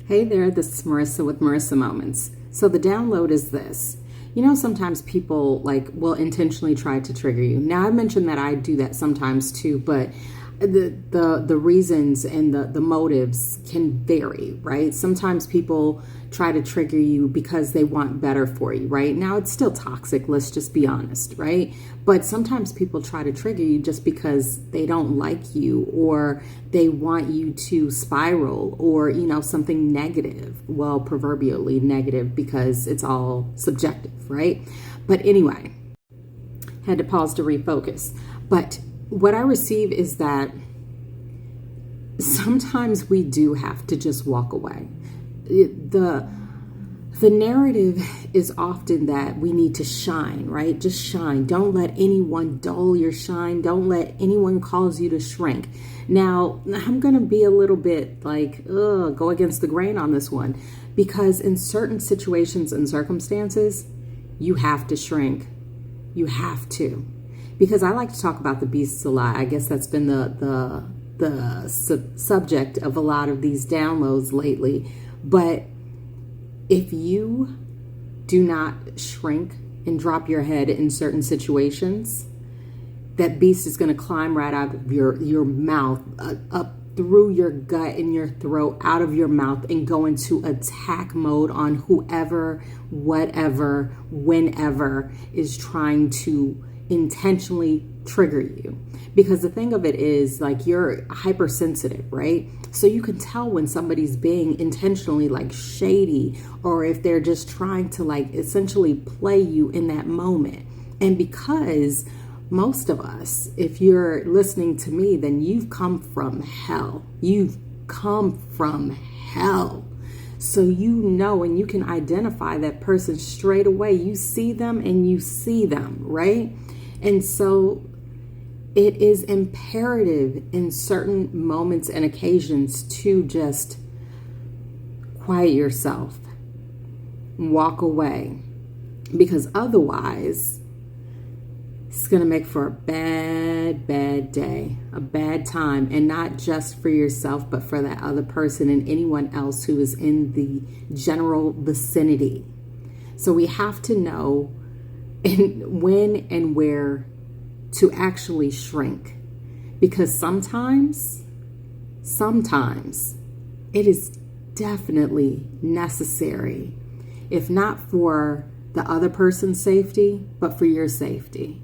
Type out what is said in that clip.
Hey there, this is Marisa with Marisa Moments. So the download is this. Sometimes people will intentionally try to trigger you. Now, I've mentioned that I do that sometimes too, but the reasons and the motives can vary, right? Sometimes people try to trigger you because they want better for you, right? Now, it's still toxic, let's just be honest, right? But sometimes people try to trigger you just because they don't like you, or they want you to spiral, or something negative. Well, proverbially negative, because it's all subjective, right? But anyway, had to pause to refocus. But what I receive is that sometimes we do have to just walk away. The narrative is often that we need to shine, right? Just shine. Don't let anyone dull your shine. Don't let anyone cause you to shrink. Now, I'm going to be a little bit go against the grain on this one, because in certain situations and circumstances, you have to shrink. You have to. Because I like to talk about the beasts a lot. I guess that's been the subject of a lot of these downloads lately. But if you do not shrink and drop your head in certain situations, that beast is going to climb right out of your mouth, up through your gut and your throat, out of your mouth, and go into attack mode on whoever, whatever, whenever is trying to intentionally trigger you. Because the thing of it is, you're hypersensitive, right? So you can tell when somebody's being intentionally shady, or if they're just trying to essentially play you in that moment. And because most of us, if you're listening to me, then you've come from hell. You've come from hell. So and you can identify that person straight away. You see them and you see them, right? And so it is imperative in certain moments and occasions to just quiet yourself, walk away, because otherwise it's going to make for a bad day, a bad time, and not just for yourself, but for that other person and anyone else who is in the general vicinity. So we have to know when and where to actually shrink, because sometimes it is definitely necessary, if not for the other person's safety, but for your safety.